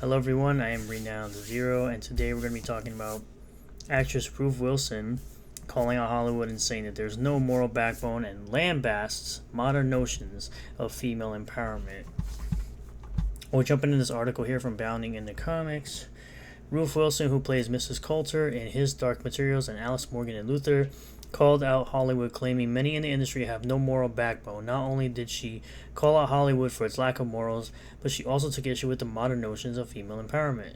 Hello everyone, I am Renowned Zero, and today we're going to be talking about actress Ruth Wilson calling out Hollywood and saying that there's no moral backbone and lambasts modern notions of female empowerment. We'll jump into this article here from Bounding in the Comics. Ruth Wilson, who plays Mrs. Coulter in His Dark Materials and Alice Morgan in Luther, called out Hollywood, claiming many in the industry have no moral backbone. Not only did she call out Hollywood for its lack of morals, but she also took issue with the modern notions of female empowerment.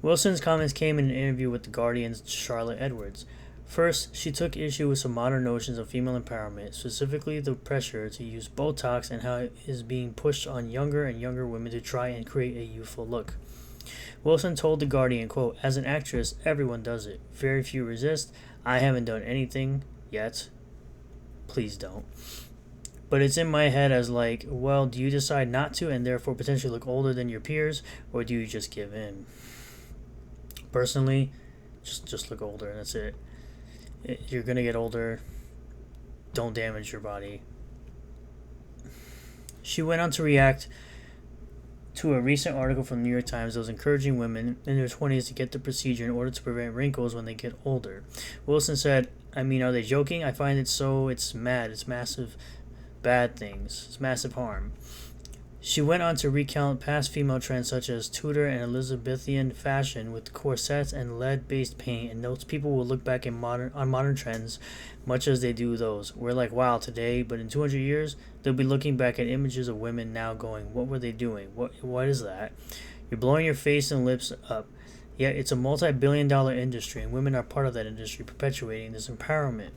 Wilson's comments came in an interview with The Guardian's Charlotte Edwards. First, she took issue with some modern notions of female empowerment, specifically the pressure to use Botox and how it is being pushed on younger and younger women to try and create a youthful look. Wilson told The Guardian, quote, "As an actress, everyone does it. Very few resist. I haven't done anything yet. Please don't. But it's in my head as like, well, do you decide not to and therefore potentially look older than your peers, or do you just give in? Personally, just look older and that's it. You're going to get older. Don't damage your body." She went on to react to a recent article from the New York Times that was encouraging women in their 20s to get the procedure in order to prevent wrinkles when they get older. Wilson said, "I mean, are they joking? I find it so, it's mad. It's massive bad things. It's massive harm." She went on to recount past female trends such as Tudor and Elizabethan fashion with corsets and lead-based paint, and notes people will look back on modern trends much as they do those. We're like, wow, today, but in 200 years, they'll be looking back at images of women now going, what were they doing? What is that? You're blowing your face and lips up. Yet it's a multi-billion-dollar industry, and women are part of that industry, perpetuating this empowerment.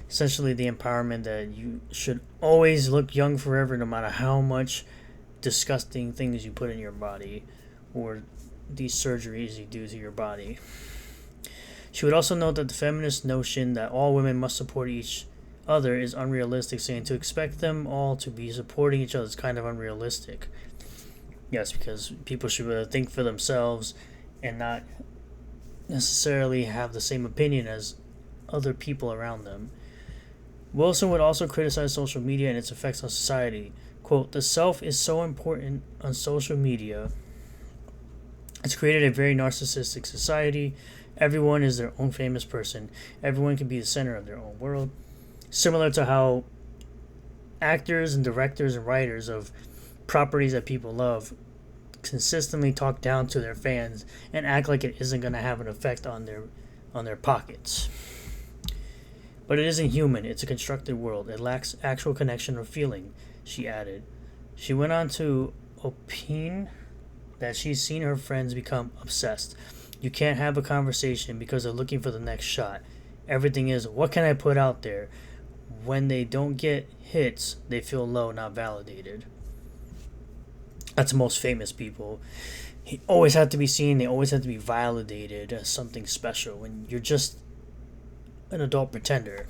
Essentially, the empowerment that you should always look young forever, no matter how much disgusting things you put in your body or these surgeries you do to your body. She would also note that the feminist notion that all women must support each other is unrealistic, saying to expect them all to be supporting each other is kind of unrealistic. Yes, because people should think for themselves and not necessarily have the same opinion as other people around them. Wilson would also criticize social media and its effects on society. Quote, "The self is so important on social media. It's created a very narcissistic society. Everyone is their own famous person. Everyone can be the center of their own world. Similar to how actors and directors and writers of properties that people love consistently talk down to their fans and act like it isn't going to have an effect on their pockets. But it isn't human. It's a constructed world. It lacks actual connection or feeling," she added. She went on to opine that she's seen her friends become obsessed. You can't have a conversation because they're looking for the next shot. Everything is, what can I put out there? When they don't get hits, they feel low, not validated. That's the most famous people. He always had to be seen. They always had to be validated as something special when you're just an adult pretender.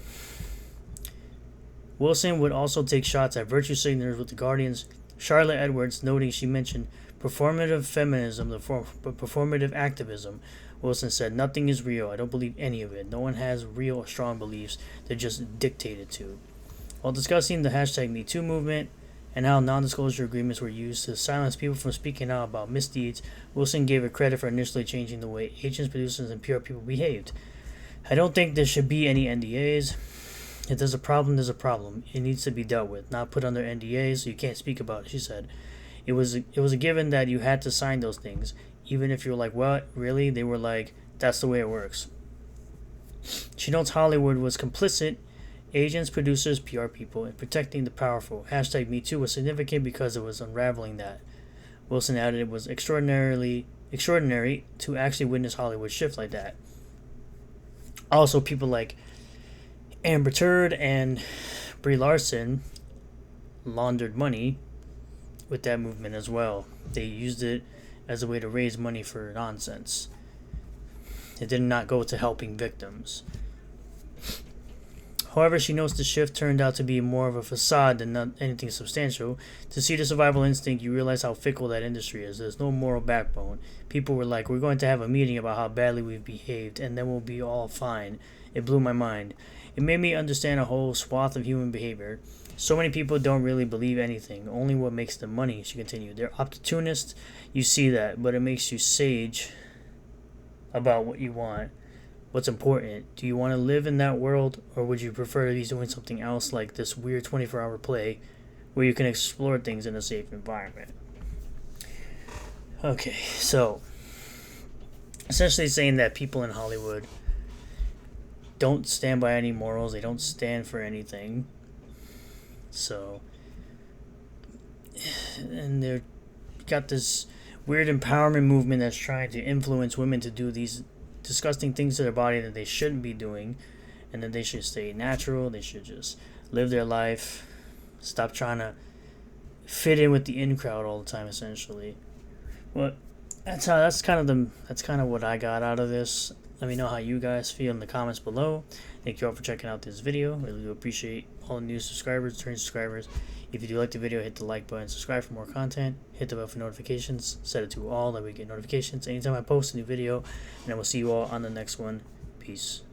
Wilson would also take shots at virtue signalers with The Guardian's Charlotte Edwards, noting she mentioned performative feminism, performative activism. Wilson said, "Nothing is real. I don't believe any of it. No one has real or strong beliefs. They're just dictated to." While discussing the hashtag #MeToo movement and how non-disclosure agreements were used to silence people from speaking out about misdeeds, Wilson gave her credit for initially changing the way agents, producers, and PR people behaved. "I don't think there should be any NDAs. If there's a problem, there's a problem. It needs to be dealt with, not put under NDAs so you can't speak about it," she said. It was a given that you had to sign those things. Even if you're like, what, really? They were like, that's the way it works. She notes Hollywood was complicit, agents, producers, PR people, in protecting the powerful. Hashtag #MeToo was significant because it was unraveling that. Wilson added it was extraordinary to actually witness Hollywood shift like that. Also, people like Amber Turd and Brie Larson laundered money with that movement as well. They used it as a way to raise money for nonsense. It did not go to helping victims. However, she notes the shift turned out to be more of a facade than anything substantial. To see the survival instinct, you realize how fickle that industry is. There's no moral backbone. People were like, we're going to have a meeting about how badly we've behaved, and then we'll be all fine. It blew my mind. It made me understand a whole swath of human behavior. So many people don't really believe anything, only what makes them money. She continued. They're opportunists, you see that, but it makes you sage about what you want. What's important? Do you want to live in that world, or would you prefer to be doing something else like this weird 24-hour play where you can explore things in a safe environment? Okay, so essentially saying that people in Hollywood don't stand by any morals, they don't stand for anything. So, and they're got this weird empowerment movement that's trying to influence women to do these disgusting things to their body that they shouldn't be doing, and that they should stay natural, they should just live their life, stop trying to fit in with the in crowd all the time, essentially. Well, that's kind of what I got out of this. Let me know how you guys feel in the comments below. Thank you all for checking out this video. Really do appreciate all new subscribers, returning subscribers. If you do like the video, hit the like button, subscribe for more content, hit the bell for notifications, set it to all that we get notifications anytime I post a new video, and I will see you all on the next one. Peace.